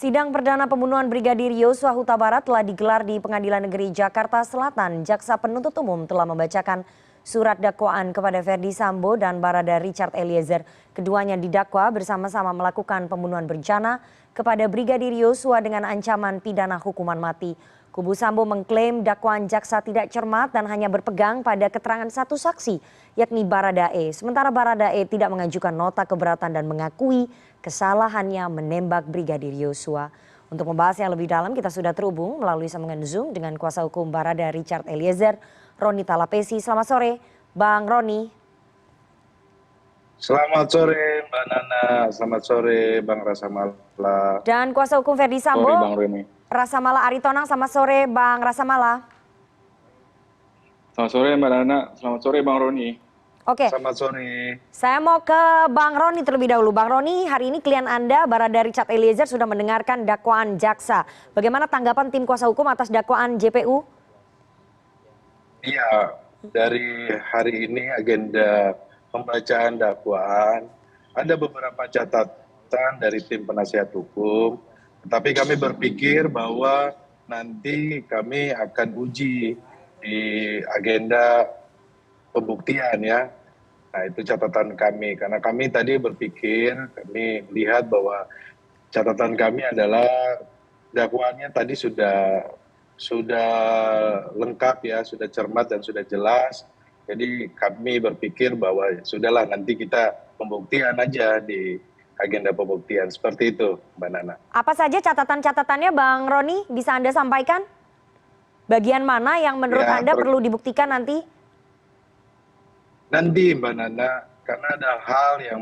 Sidang perdana pembunuhan Brigadir Yosua Huta Barat telah digelar di Pengadilan Negeri Jakarta Selatan. Jaksa penuntut umum telah membacakan surat dakwaan kepada Ferdy Sambo dan Barada Richard Eliezer. Keduanya didakwa bersama-sama melakukan pembunuhan berencana kepada Brigadir Yosua dengan ancaman pidana hukuman mati. Kubu Sambo mengklaim dakwaan jaksa tidak cermat dan hanya berpegang pada keterangan satu saksi, yakni Baradae. Sementara Baradae tidak mengajukan nota keberatan dan mengakui kesalahannya menembak Brigadir Yosua. Untuk membahas yang lebih dalam, kita sudah terhubung melalui sambungan Zoom dengan kuasa hukum Barada Richard Eliezer, Roni Talapesi. Selamat sore, Bang Roni. Selamat sore Mbak Nana, selamat sore Bang Rasamala. Dan kuasa hukum Ferdy Sambo, Sore Bang Roni. Rasamala Aritonang. Selamat sore, Bang Rasamala. Selamat sore Mbak Nana, selamat sore Bang Roni. Oke, Selamat sore. saya mau ke Bang Roni terlebih dahulu. Bang Roni, hari ini klien Anda, Barada Richard Eliezer, sudah mendengarkan dakwaan jaksa. Bagaimana tanggapan tim kuasa hukum atas dakwaan JPU? Iya, dari hari ini agenda pembacaan dakwaan, ada beberapa catatan dari tim penasihat hukum, tetapi kami berpikir bahwa nanti kami akan uji di agenda pembuktian ya. Nah itu catatan kami, karena kami tadi berpikir, kami lihat bahwa catatan kami adalah dakwaannya tadi sudah lengkap ya, sudah cermat dan sudah jelas. Jadi kami berpikir bahwa sudahlah nanti kita pembuktian aja di agenda pembuktian. Seperti itu Mbak Nana. Apa saja catatan-catatannya Bang Roni, bisa Anda sampaikan? Bagian mana yang menurut Ya, Anda perlu dibuktikan nanti? Nanti Mbak Nana, karena ada hal yang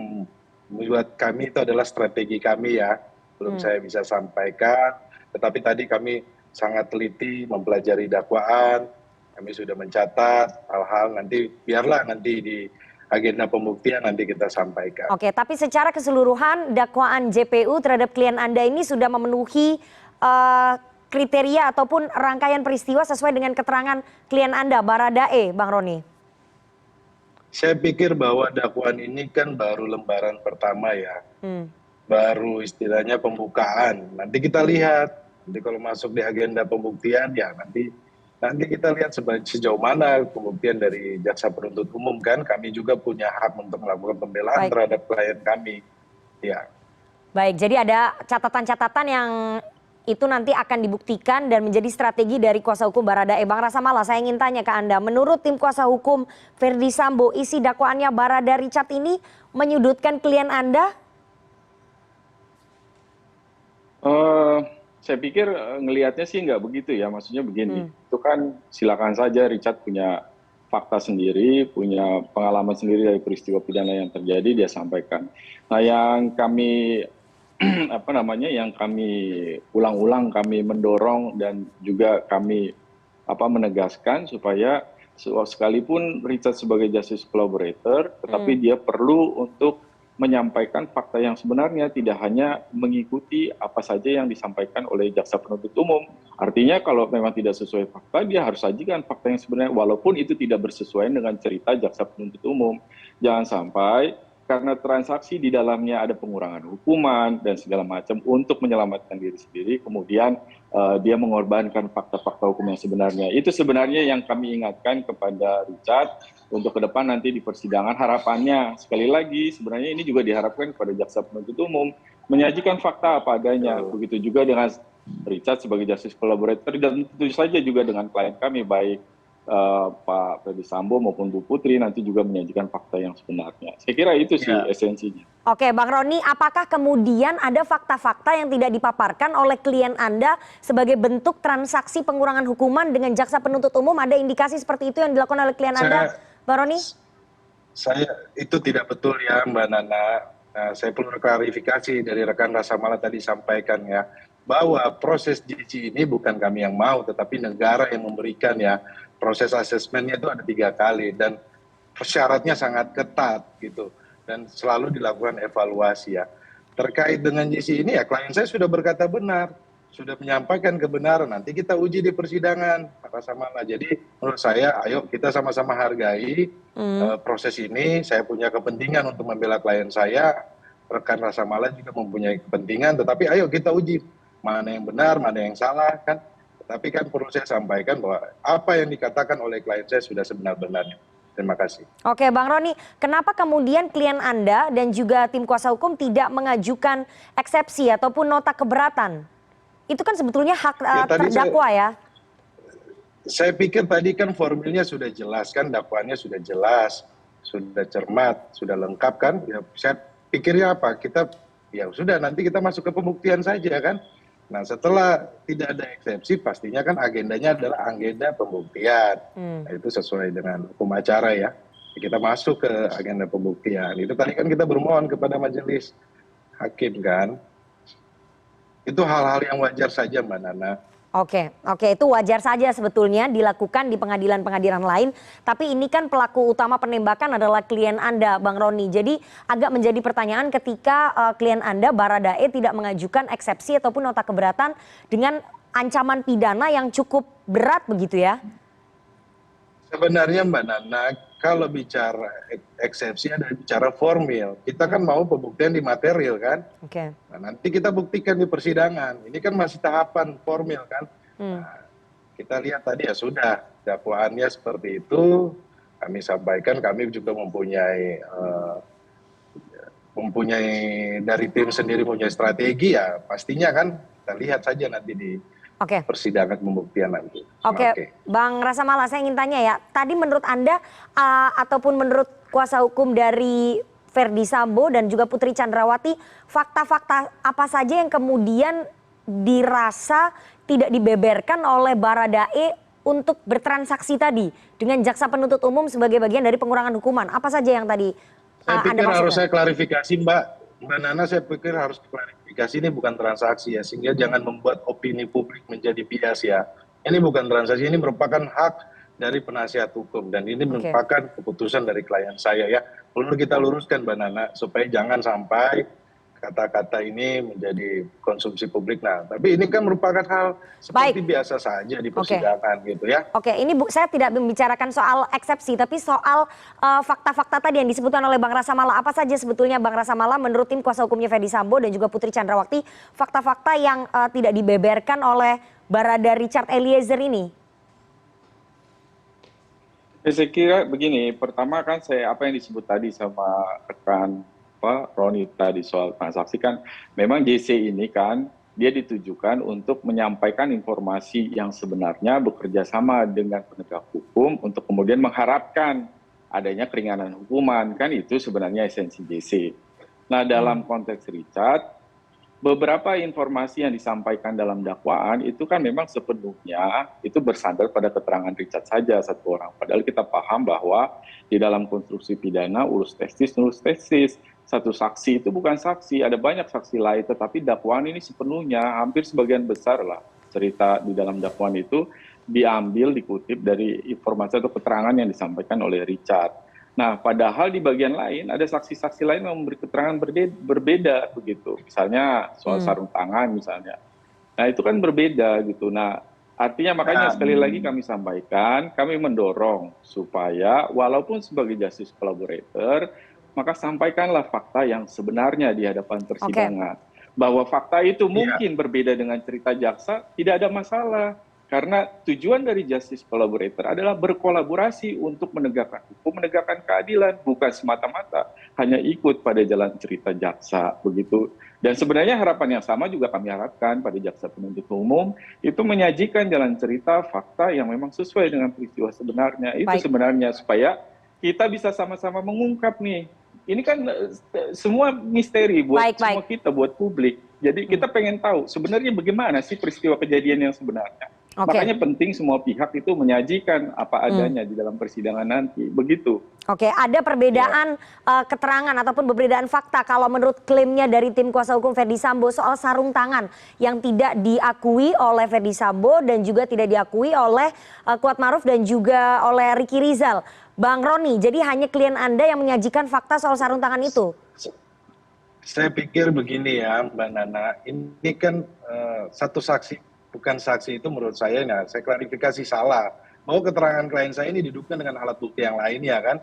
membuat kami itu adalah strategi kami ya. Belum saya bisa sampaikan, tetapi tadi kami sangat teliti mempelajari dakwaan. Kami sudah mencatat hal-hal, nanti biarlah nanti di agenda pembuktian nanti kita sampaikan. Oke, tapi secara keseluruhan dakwaan JPU terhadap klien Anda ini sudah memenuhi kriteria ataupun rangkaian peristiwa sesuai dengan keterangan klien Anda, Baradae, Bang Roni? Saya pikir bahwa dakwaan ini kan baru lembaran pertama ya. Baru istilahnya pembukaan. Nanti kita lihat, nanti kalau masuk di agenda pembuktian ya nanti kita lihat sejauh mana pembuktian dari jaksa penuntut umum kan. Kami juga punya hak untuk melakukan pembelaan terhadap klien kami. Ya. Baik, jadi ada catatan-catatan yang itu nanti akan dibuktikan dan menjadi strategi dari kuasa hukum Baradae. Bang Rasamala, saya ingin tanya ke Anda, menurut tim kuasa hukum Ferdy Sambo, isi dakwaannya Barada Richard ini menyudutkan klien Anda? Saya pikir ngelihatnya sih nggak begitu ya, maksudnya begini, itu kan silakan saja Richard punya fakta sendiri, punya pengalaman sendiri dari peristiwa pidana yang terjadi, dia sampaikan. Nah yang kami yang kami ulang-ulang kami mendorong dan juga kami menegaskan supaya sekalipun Richard sebagai justice collaborator, tetapi dia perlu untuk menyampaikan fakta yang sebenarnya, tidak hanya mengikuti apa saja yang disampaikan oleh jaksa penuntut umum. Artinya kalau memang tidak sesuai fakta, dia harus sajikan fakta yang sebenarnya, walaupun itu tidak bersesuaian dengan cerita jaksa penuntut umum. Jangan sampai karena transaksi di dalamnya ada pengurangan hukuman dan segala macam untuk menyelamatkan diri sendiri, kemudian dia mengorbankan fakta-fakta hukum yang sebenarnya. Itu sebenarnya yang kami ingatkan kepada Richard untuk ke depan nanti di persidangan. Harapannya, sekali lagi, sebenarnya ini juga diharapkan kepada jaksa penuntut umum menyajikan fakta apa adanya. Begitu juga dengan Richard sebagai justice collaborator dan tentu saja juga dengan klien kami, baik Pak Ferdy Sambo maupun Bu Putri, nanti juga menyajikan fakta yang sebenarnya. Saya kira itu sih esensinya. Oke, Bang Roni, apakah kemudian ada fakta-fakta yang tidak dipaparkan oleh klien Anda sebagai bentuk transaksi pengurangan hukuman dengan jaksa penuntut umum? Ada indikasi seperti itu yang dilakukan oleh klien Anda, Bang Roni? Saya itu tidak betul ya Mbak Nana. Nah, saya perlu klarifikasi dari rekan Rasamala tadi sampaikan ya, bahwa proses GC ini bukan kami yang mau, tetapi negara yang memberikan ya. Proses asesmennya itu ada 3 kali dan syaratnya sangat ketat gitu, dan selalu dilakukan evaluasi ya. Terkait dengan GC ini ya, klien saya sudah berkata benar, sudah menyampaikan kebenaran, nanti kita uji di persidangan Pak Rasamala. Jadi menurut saya ayo kita sama-sama hargai proses ini. Saya punya kepentingan untuk membela klien saya, rekan Rasamala juga mempunyai kepentingan, tetapi ayo kita uji mana yang benar, mana yang salah kan. Tapi kan perlu saya sampaikan bahwa apa yang dikatakan oleh klien saya sudah sebenar-benarnya. Terima kasih. Oke, Bang Roni, kenapa kemudian klien Anda dan juga tim kuasa hukum tidak mengajukan eksepsi ataupun nota keberatan? Itu kan sebetulnya hak terdakwa ya. Saya pikir tadi kan formilnya sudah jelas kan, dakwaannya sudah jelas, sudah cermat, sudah lengkap kan. Ya, saya pikirnya apa? Kita ya sudah nanti kita masuk ke pembuktian saja kan. Nah setelah tidak ada eksepsi pastinya kan agendanya adalah agenda pembuktian. Nah, itu sesuai dengan hukum acara ya. Kita masuk ke agenda pembuktian. Itu tadi kan kita bermohon kepada majelis hakim kan. Itu hal-hal yang wajar saja Mbak Nana. Oke, itu wajar saja sebetulnya dilakukan di pengadilan-pengadilan lain. Tapi ini kan pelaku utama penembakan adalah klien Anda, Bang Roni. Jadi agak menjadi pertanyaan ketika klien Anda, Baradae, tidak mengajukan eksepsi ataupun nota keberatan dengan ancaman pidana yang cukup berat begitu ya? Sebenarnya Mbak Nana, kalau bicara eksepsi ada bicara formil. Kita kan mau pembuktian di material kan. Oke. Nah, nanti kita buktikan di persidangan. Ini kan masih tahapan formil kan. Nah, kita lihat tadi ya sudah dakwaannya seperti itu. Kami sampaikan kami juga mempunyai dari tim sendiri punya strategi ya. Pastinya kan kita lihat saja nanti di persidangan pembuktian nanti. Oke, Bang Rasa Mala, saya ingin tanya ya. Tadi menurut Anda ataupun menurut kuasa hukum dari Verdi Sambo dan juga Putri Chandrawati, fakta-fakta apa saja yang kemudian dirasa tidak dibeberkan oleh Baradae untuk bertransaksi tadi dengan jaksa penuntut umum sebagai bagian dari pengurangan hukuman? Apa saja yang tadi Anda maksudkan? Saya pikir harus saya klarifikasi Mbak Nana, saya pikir harus klarifikasi ini bukan transaksi ya, sehingga jangan membuat opini publik menjadi bias ya. Ini bukan transaksi, ini merupakan hak dari penasihat hukum dan ini merupakan keputusan dari klien saya ya. Perlu kita luruskan Mbak Nana supaya jangan sampai kata-kata ini menjadi konsumsi publik. Nah, tapi ini kan merupakan hal seperti biasa saja di persidangan gitu ya. Oke, ini saya tidak membicarakan soal eksepsi, tapi soal fakta-fakta tadi yang disebutkan oleh Bang Rasa Mala. Apa saja sebetulnya Bang Rasa Mala menurut tim kuasa hukumnya Verdi Sambo dan juga Putri Chandrawati, fakta-fakta yang tidak dibeberkan oleh Barada Richard Eliezer ini? Saya kira begini, pertama kan apa yang disebut tadi sama rekan Roni tadi soal transaksi kan, memang JC ini kan dia ditujukan untuk menyampaikan informasi yang sebenarnya bekerja sama dengan penegak hukum untuk kemudian mengharapkan adanya keringanan hukuman, kan itu sebenarnya esensi JC. Nah dalam konteks Richard, beberapa informasi yang disampaikan dalam dakwaan itu kan memang sepenuhnya itu bersandar pada keterangan Richard saja satu orang. Padahal kita paham bahwa di dalam konstruksi pidana ulus testis, nulus testis, satu saksi itu bukan saksi, ada banyak saksi lain, tetapi dakwaan ini sepenuhnya hampir sebagian besar lah cerita di dalam dakwaan itu diambil, dikutip dari informasi atau keterangan yang disampaikan oleh Richard. Nah, padahal di bagian lain ada saksi-saksi lain yang memberi keterangan berbeda begitu. Misalnya soal sarung tangan misalnya. Nah, itu kan berbeda gitu. Nah, artinya makanya sekali lagi kami sampaikan, kami mendorong supaya walaupun sebagai justice collaborator, maka sampaikanlah fakta yang sebenarnya di hadapan persidangan. Bahwa fakta itu mungkin berbeda dengan cerita jaksa, tidak ada masalah. Karena tujuan dari justice collaborator adalah berkolaborasi untuk menegakkan hukum, menegakkan keadilan, bukan semata-mata hanya ikut pada jalan cerita jaksa begitu. Dan sebenarnya harapan yang sama juga kami harapkan pada jaksa penuntut umum itu menyajikan jalan cerita fakta yang memang sesuai dengan peristiwa sebenarnya. Itu sebenarnya supaya kita bisa sama-sama mengungkap nih. Ini kan semua misteri buat semua kita, buat publik. Jadi kita pengen tahu sebenarnya bagaimana sih peristiwa kejadian yang sebenarnya. Makanya penting semua pihak itu menyajikan apa adanya di dalam persidangan nanti, begitu. Oke, ada perbedaan keterangan ataupun perbedaan fakta kalau menurut klaimnya dari tim kuasa hukum Verdi Sambo soal sarung tangan yang tidak diakui oleh Verdi Sambo dan juga tidak diakui oleh Kuatmaruf dan juga oleh Ricky Rizal. Bang Roni, jadi hanya klien Anda yang menyajikan fakta soal sarung tangan itu? Saya pikir begini ya Mbak Nana, ini kan satu saksi, bukan saksi itu menurut saya, nah saya klarifikasi salah. Bahwa keterangan klien saya ini didukung dengan alat bukti yang lainnya kan.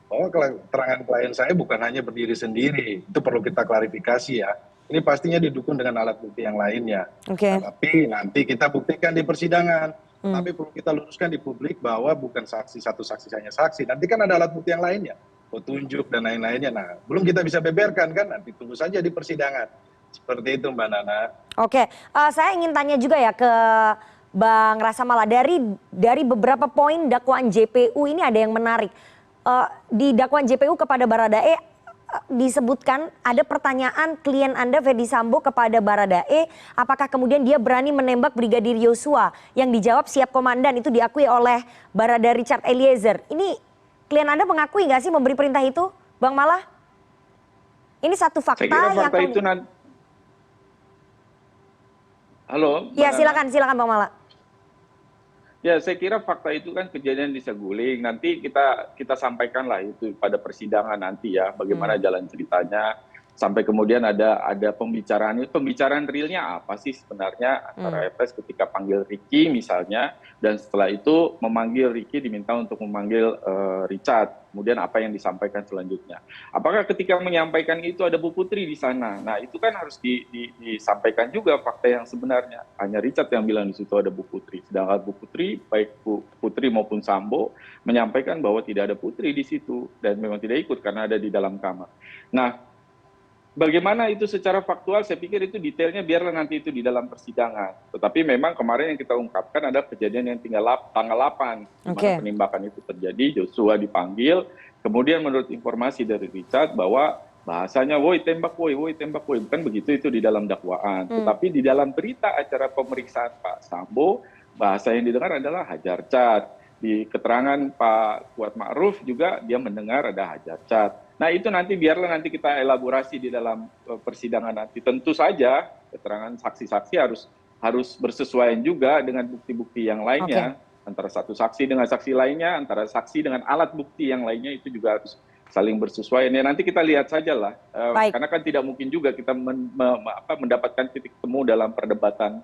Bahwa keterangan klien saya bukan hanya berdiri sendiri, itu perlu kita klarifikasi ya. ini pastinya didukung dengan alat bukti yang lainnya. Oke. Nah, tapi nanti kita buktikan di persidangan. Tapi perlu kita luruskan di publik bahwa bukan saksi satu saksi hanya saksi. Nanti kan ada alat bukti yang lainnya, petunjuk dan lain-lainnya. Nah, belum kita bisa beberkan kan, nanti tunggu saja di persidangan. Seperti itu Mbak Nana. Oke, saya ingin tanya juga ya ke Bang Rasa Mala, dari beberapa poin dakwaan JPU ini ada yang menarik. Di dakwaan JPU kepada Baradae disebutkan ada pertanyaan klien Anda Ferdy Sambo kepada Baradae, apakah kemudian dia berani menembak Brigadir Yosua, yang dijawab siap komandan, itu diakui oleh Barada Richard Eliezer. Ini klien Anda mengakui nggak sih memberi perintah itu, Bang Mala? Ini satu fakta Saya kira fakta yang itu Halo. Ya, silakan Bang Mala. Ya, saya kira fakta itu kan kejadian di Saguling. Nanti kita sampaikanlah itu pada persidangan nanti ya, bagaimana jalan ceritanya. Sampai kemudian ada pembicaraan realnya apa sih sebenarnya antara FS ketika panggil Ricky misalnya, dan setelah itu memanggil Ricky diminta untuk memanggil Richard. Kemudian apa yang disampaikan selanjutnya. Apakah ketika menyampaikan itu ada Bu Putri di sana? Nah, itu kan harus disampaikan juga fakta yang sebenarnya. Hanya Richard yang bilang di situ ada Bu Putri. Sedangkan Bu Putri, baik Bu Putri maupun Sambo, menyampaikan bahwa tidak ada Putri di situ dan memang tidak ikut karena ada di dalam kamar. Nah, bagaimana itu secara faktual, saya pikir itu detailnya biarlah nanti itu di dalam persidangan. Tetapi memang kemarin yang kita ungkapkan ada kejadian yang tanggal 8, di mana penembakan itu terjadi, Joshua dipanggil, kemudian menurut informasi dari Richard bahwa bahasanya woi tembak woi, bukan begitu itu di dalam dakwaan. Tetapi di dalam berita acara pemeriksaan Pak Sambo, bahasa yang didengar adalah hajar cat. Di keterangan Pak Kuat Ma'ruf juga dia mendengar ada hajar cat. Nah, itu nanti biarlah nanti kita elaborasi di dalam persidangan nanti. Tentu saja keterangan saksi-saksi harus bersesuaian juga dengan bukti-bukti yang lainnya. Antara satu saksi dengan saksi lainnya, antara saksi dengan alat bukti yang lainnya itu juga harus saling bersesuaian. Ya, nanti kita lihat saja lah. Karena kan tidak mungkin juga kita mendapatkan titik temu dalam perdebatan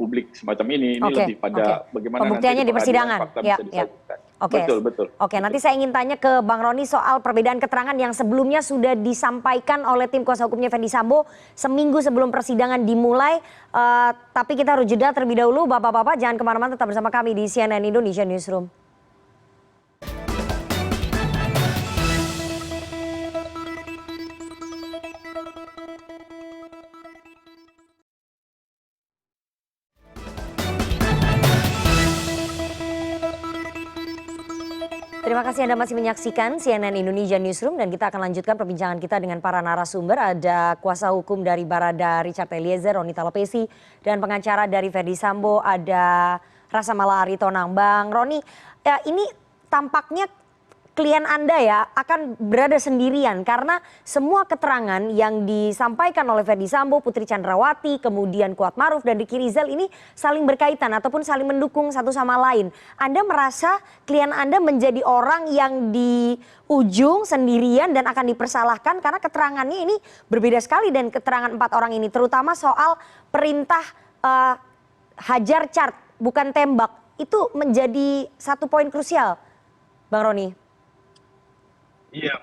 publik semacam ini. Ini lebih pada bagaimana pembuktiannya nanti di persidangan. Betul. Oke, nanti saya ingin tanya ke Bang Roni soal perbedaan keterangan yang sebelumnya sudah disampaikan oleh tim kuasa hukumnya Ferdy Sambo seminggu sebelum persidangan dimulai. Tapi kita harus jeda terlebih dahulu. Bapak-bapak jangan kemana-mana, tetap bersama kami di CNN Indonesia Newsroom. Terima kasih Anda masih menyaksikan CNN Indonesia Newsroom dan kita akan lanjutkan perbincangan kita dengan para narasumber. Ada kuasa hukum dari Barada Richard Eliezer, Roni Talapesi, dan pengacara dari Ferdy Sambo, ada Rasa Mala Aritonang. Bang Roni, ini tampaknya klien Anda ya akan berada sendirian karena semua keterangan yang disampaikan oleh Ferdy Sambo, Putri Chandrawati, kemudian Kuat Ma'ruf dan Ricky Rizal ini saling berkaitan ataupun saling mendukung satu sama lain. Anda merasa klien Anda menjadi orang yang di ujung sendirian dan akan dipersalahkan karena keterangannya ini berbeda sekali dan keterangan 4 orang ini, terutama soal perintah hajar cat bukan tembak, itu menjadi satu poin krusial, Bang Roni. Iya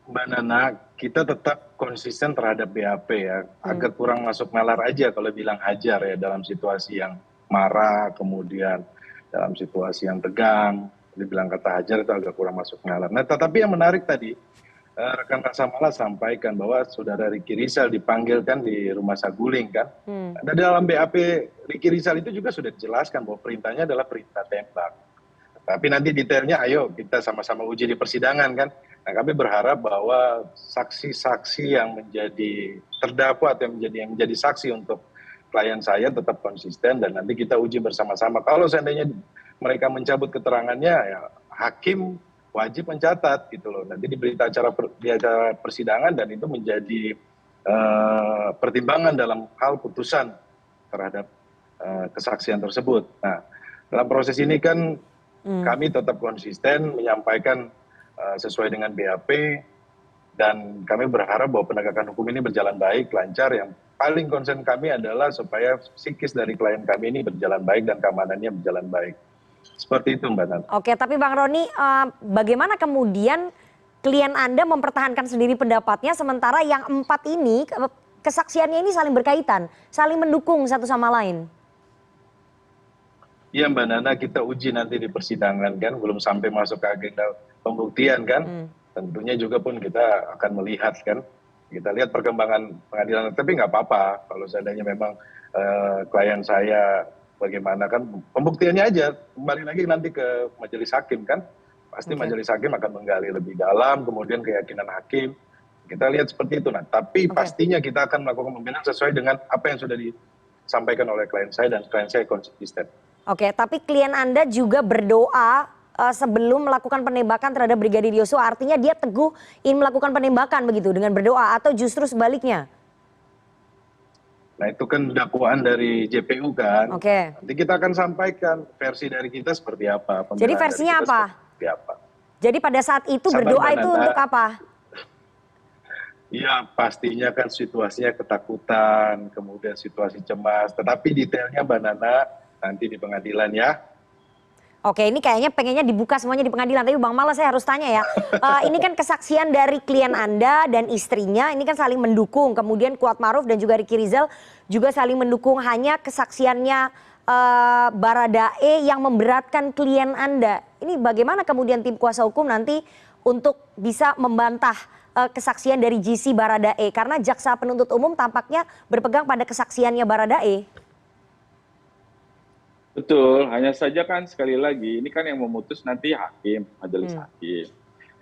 Mbak Nana, kita tetap konsisten terhadap BAP ya, agar kurang masuk nalar aja kalau bilang hajar ya dalam situasi yang marah, kemudian dalam situasi yang tegang, dibilang kata hajar itu agak kurang masuk nalar. Nah, tetapi yang menarik tadi, rekan Rasa Mala sampaikan bahwa saudara Ricky Rizal dipanggilkan di rumah Saguling kan. Dan dalam BAP Ricky Rizal itu juga sudah dijelaskan bahwa perintahnya adalah perintah tembak. Tapi nanti detailnya ayo kita sama-sama uji di persidangan kan. Nah, kami berharap bahwa saksi-saksi yang menjadi terdakwa atau yang menjadi saksi untuk klien saya tetap konsisten dan nanti kita uji bersama-sama. Kalau seandainya mereka mencabut keterangannya, ya hakim wajib mencatat gitu loh. Nanti di berita acara persidangan dan itu menjadi pertimbangan dalam hal putusan terhadap kesaksian tersebut. Nah, dalam proses ini kan kami tetap konsisten menyampaikan sesuai dengan BAP dan kami berharap bahwa penegakan hukum ini berjalan baik, lancar. Yang paling concern kami adalah supaya psikis dari klien kami ini berjalan baik dan keamanannya berjalan baik. Seperti itu Mbak Nana. Oke, tapi Bang Roni, bagaimana kemudian klien Anda mempertahankan sendiri pendapatnya sementara yang 4 ini kesaksiannya ini saling berkaitan, saling mendukung satu sama lain. Ya Mbak Nana, kita uji nanti di persidangan kan, belum sampai masuk ke agenda pembuktian kan. Tentunya juga pun kita akan melihat kan, kita lihat perkembangan pengadilan. Tapi nggak apa-apa kalau seandainya memang klien saya bagaimana kan, pembuktiannya aja. Kembali lagi nanti ke majelis hakim kan, pasti majelis hakim akan menggali lebih dalam, kemudian keyakinan hakim. Kita lihat seperti itu. Nah, tapi pastinya kita akan melakukan pembelaan sesuai dengan apa yang sudah disampaikan oleh klien saya, dan klien saya konsisten. Oke, tapi klien Anda juga berdoa sebelum melakukan penembakan terhadap Brigadir Yosua, artinya dia teguh ingin melakukan penembakan begitu dengan berdoa, atau justru sebaliknya? Nah, itu kan dakwaan dari JPU kan. Oke. Nanti kita akan sampaikan versi dari kita seperti apa. Jadi versinya apa? Seperti apa. Jadi pada saat itu berdoa itu untuk apa? Ya, pastinya kan situasinya ketakutan, kemudian situasi cemas. Tetapi detailnya Mbak Nana nanti di pengadilan ya. Oke, ini kayaknya pengennya dibuka semuanya di pengadilan. Tapi Bang Mala, saya harus tanya ya. Ini kan kesaksian dari klien Anda dan istrinya, ini kan saling mendukung. Kemudian Kuatmaruf dan juga Ricky Rizal juga saling mendukung. Hanya kesaksiannya Baradae yang memberatkan klien Anda. Ini bagaimana kemudian tim kuasa hukum nanti untuk bisa membantah kesaksian dari GC Baradae? Karena jaksa penuntut umum tampaknya berpegang pada kesaksiannya Baradae. Betul, hanya saja kan sekali lagi ini kan yang memutus nanti hakim, majelis hakim.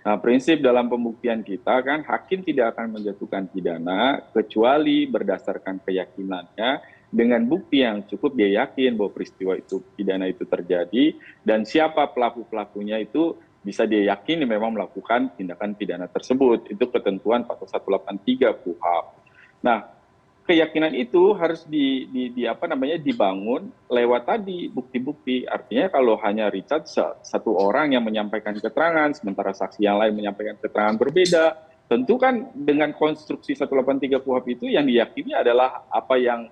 Nah, prinsip dalam pembuktian kita kan hakim tidak akan menjatuhkan pidana kecuali berdasarkan keyakinannya dengan bukti yang cukup, dia yakin bahwa peristiwa itu pidana itu terjadi dan siapa pelaku-pelakunya itu bisa dia yakini memang melakukan tindakan pidana tersebut. Itu ketentuan pasal 183 KUHP. Nah, keyakinan itu harus dibangun lewat tadi bukti-bukti. Artinya kalau hanya Richard satu orang yang menyampaikan keterangan, sementara saksi yang lain menyampaikan keterangan berbeda, tentu kan dengan konstruksi 183 KUHP itu yang diyakini adalah apa yang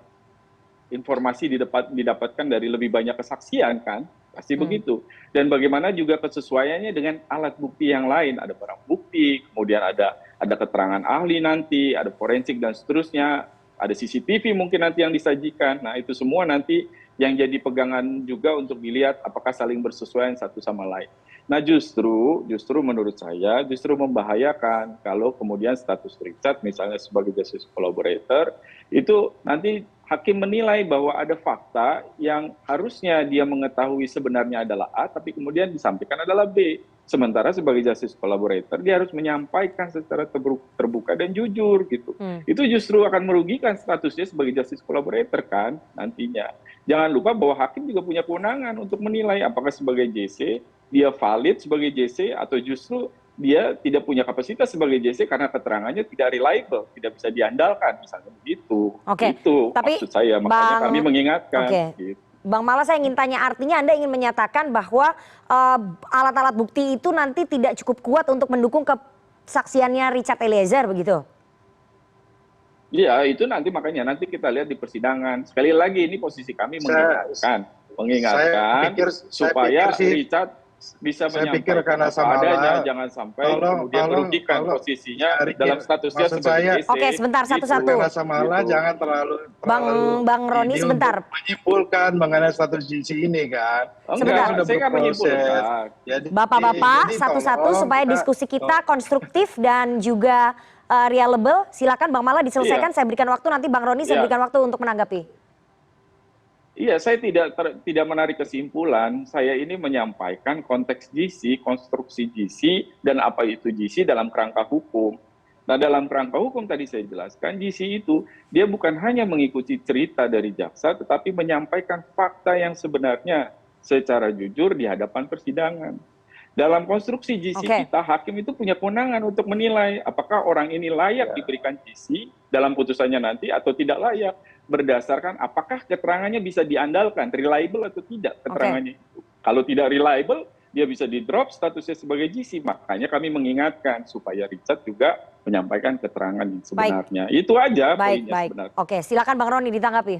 informasi didapatkan dari lebih banyak kesaksian kan, pasti begitu. Dan bagaimana juga kesesuaiannya dengan alat bukti yang lain, ada barang bukti, kemudian ada keterangan ahli nanti, ada forensik dan seterusnya. Ada CCTV mungkin nanti yang disajikan. Nah, itu semua nanti yang jadi pegangan juga untuk dilihat apakah saling bersesuaian satu sama lain. Nah, justru menurut saya justru membahayakan kalau kemudian status Richard misalnya sebagai justice collaborator itu nanti hakim menilai bahwa ada fakta yang harusnya dia mengetahui sebenarnya adalah A, tapi kemudian disampaikan adalah B. Sementara sebagai justice collaborator dia harus menyampaikan secara terbuka dan jujur gitu. Itu justru akan merugikan statusnya sebagai justice collaborator kan nantinya. Jangan lupa bahwa hakim juga punya kewenangan untuk menilai apakah sebagai JC dia valid sebagai JC atau justru dia tidak punya kapasitas sebagai JC karena keterangannya tidak reliable, tidak bisa diandalkan misalnya begitu. Oke. Itu tapi maksud saya, makanya kami mengingatkan. Oke. Gitu. Bang Mala, saya ingin tanya, artinya Anda ingin menyatakan bahwa alat-alat bukti itu nanti tidak cukup kuat untuk mendukung kesaksiannya Richard Eliezer begitu? Iya, itu nanti makanya nanti kita lihat di persidangan. Sekali lagi ini posisi kami mengingatkan supaya Richard bisa menyampaikan apa adanya, jangan sampai kemudian merugikan posisinya dalam statusnya sebagai JC. Oke, sebentar, satu-satu. Jangan terlalu Bang Roni sebentar. Menyimpulkan mengenai status JC ini kan. Sebentar. Saya nggak menyimpulkan. Bapak-bapak, satu-satu supaya diskusi kita konstruktif dan juga reliable. Silakan Bang Mala diselesaikan, saya berikan waktu, nanti Bang Roni saya berikan waktu untuk menanggapi. Iya, saya tidak menarik kesimpulan. Saya ini menyampaikan konteks GC, konstruksi GC, dan apa itu GC dalam kerangka hukum. Nah, dalam kerangka hukum tadi saya jelaskan, GC itu dia bukan hanya mengikuti cerita dari jaksa, tetapi menyampaikan fakta yang sebenarnya secara jujur di hadapan persidangan. Dalam konstruksi GC kita, hakim itu punya kewenangan untuk menilai apakah orang ini layak diberikan GC dalam putusannya nanti atau tidak layak. Berdasarkan apakah keterangannya bisa diandalkan, reliable atau tidak keterangannya itu. Kalau tidak reliable, dia bisa di-drop statusnya sebagai GC. Makanya kami mengingatkan supaya Richard juga menyampaikan keterangan yang sebenarnya. Itu aja poinnya sebenarnya. Oke, silakan Bang Roni ditanggapi.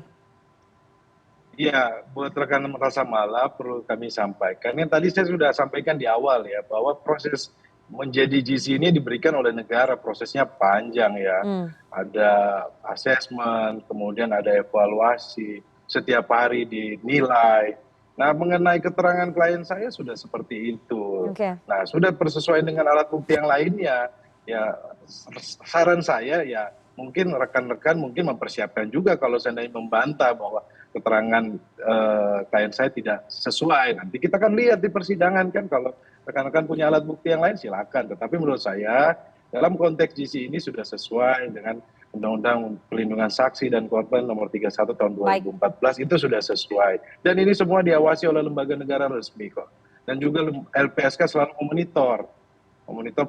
Iya, buat rekan Rasa Mala perlu kami sampaikan. Yang tadi saya sudah sampaikan di awal ya, bahwa proses menjadi GC ini diberikan oleh negara, prosesnya panjang ya. Ada asesmen, kemudian ada evaluasi, setiap hari dinilai. Nah, mengenai keterangan klien saya sudah seperti itu. Oke. Nah, sudah bersesuaian dengan alat bukti yang lainnya. Ya, saran saya ya mungkin rekan-rekan mungkin mempersiapkan juga kalau seandainya membantah bahwa keterangan klien saya tidak sesuai. Nanti kita akan lihat di persidangan kan, kalau rekan-rekan punya alat bukti yang lain silakan. Tetapi menurut saya dalam konteks GC ini sudah sesuai dengan Undang-Undang Perlindungan Saksi dan Korban Nomor 31 Tahun 2014 itu sudah sesuai. Dan ini semua diawasi oleh lembaga negara resmi kok. Dan juga LPSK selalu memonitor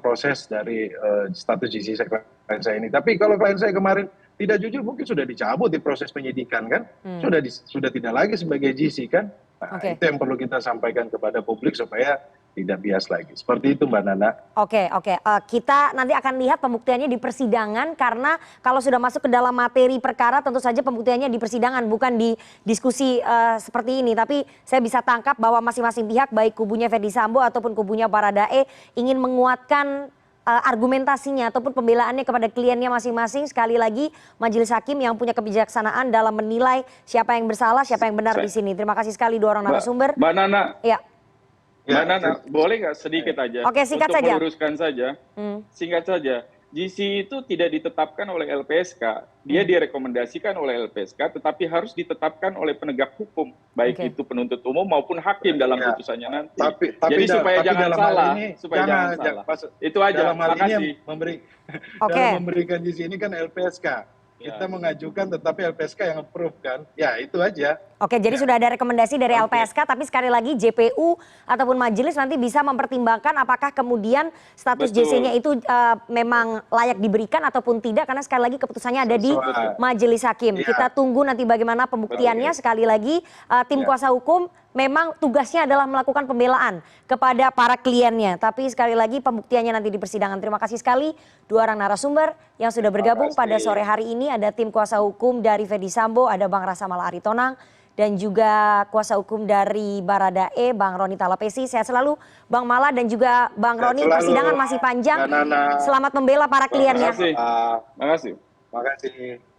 proses dari status GC klien saya ini. Tapi kalau klien saya kemarin tidak jujur mungkin sudah dicabut di proses penyidikan kan, sudah tidak lagi sebagai GC kan. Nah, itu yang perlu kita sampaikan kepada publik supaya tidak bias lagi. Seperti itu Mbak Nana. Oke. Kita nanti akan lihat pembuktiannya di persidangan, karena kalau sudah masuk ke dalam materi perkara tentu saja pembuktiannya di persidangan, bukan di diskusi seperti ini. Tapi saya bisa tangkap bahwa masing-masing pihak, baik kubunya Ferdy Sambo ataupun kubunya Baradae, ingin menguatkan argumentasinya ataupun pembelaannya kepada kliennya masing-masing. Sekali lagi, majelis hakim yang punya kebijaksanaan dalam menilai siapa yang bersalah, siapa yang benar di sini. Terima kasih sekali dua orang narasumber. Mbak Nana. Ya. Mbak Nana, boleh nggak sedikit aja? Oke, singkat untuk saja. meluruskan saja. Singkat saja. GC itu tidak ditetapkan oleh LPSK. Dia direkomendasikan oleh LPSK, tetapi harus ditetapkan oleh penegak hukum, baik itu penuntut umum maupun hakim dalam putusannya nanti. Jadi supaya jangan salah, supaya jangan salah. Itu aja. Dalam hal ini yang Oke. memberikan GC ini kan LPSK. Kita mengajukan tetapi LPSK yang approve kan. Ya, itu aja. Oke, jadi sudah ada rekomendasi dari LPSK, tapi sekali lagi JPU ataupun majelis nanti bisa mempertimbangkan apakah kemudian status JC-nya itu memang layak diberikan ataupun tidak, karena sekali lagi keputusannya ada di majelis hakim. Kita tunggu nanti bagaimana pembuktiannya. Sekali lagi tim kuasa hukum memang tugasnya adalah melakukan pembelaan kepada para kliennya, tapi sekali lagi pembuktiannya nanti di persidangan. Terima kasih sekali dua orang narasumber yang sudah bergabung pada sore hari ini. Ada tim kuasa hukum dari Ferdy Sambo, ada Bang Rasa Mala Aritonang, dan juga kuasa hukum dari Baradae, Bang Roni Talapesi. Sehat selalu Bang Mala dan juga Bang Roni. Persidangan masih panjang. Selamat membela para kliennya. Terima kasih. Terima kasih.